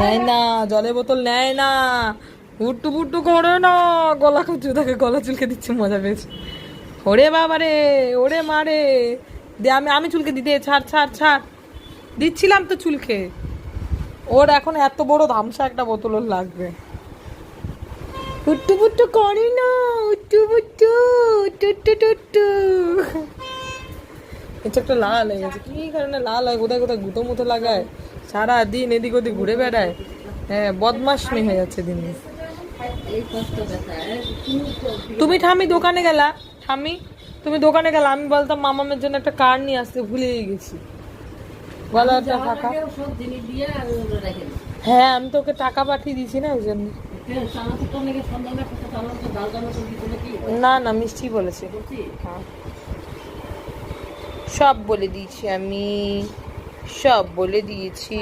নেয় না, জলের বোতল নেয় না, উট্টু পুট্টু করে না, গলা খুঁজু তাকে গলা চুলকে দিচ্ছে, মজা পেয়েছে। ওরে বাবা রে, ওরে মারে, দে আমি আমি চুলকে দিতে, ছাড় ছাড় ছাড়, দিচ্ছিলাম তো চুলকে। ওর এখন এত বড় ধামসা একটা বোতল ওর লাগবে। উট্টু পুট্টু করে না, উট্টু পুট্টু, টুট্টু টুট্টু। এটা একটা লাল হয়ে গেছে, কি কারণে লাল হয়, কোথায় কোথায় গুঁতো মুতো লাগায়, সারা দিন এদিক ওদিক ঘুরে বেড়ায়। হ্যাঁ, বদমাশ মেয়ে হয়ে যাচ্ছে দিন দিন। তুমি ঠামি দোকানে গেলা, ঠামি তুমি দোকানে গেলা, আমি বলতাম মামামের জন্য একটা কার নিয়ে আসতে, ভুলেই গেছি। গলাটা টাকা, হ্যাঁ আমি তোকে টাকা পাঠিয়ে দিয়েছি না, ওই জন্য। না না, মিষ্টি বলেছে। হ্যাঁ, সব বলে দিয়েছি আমি, সব বলে দিয়েছি।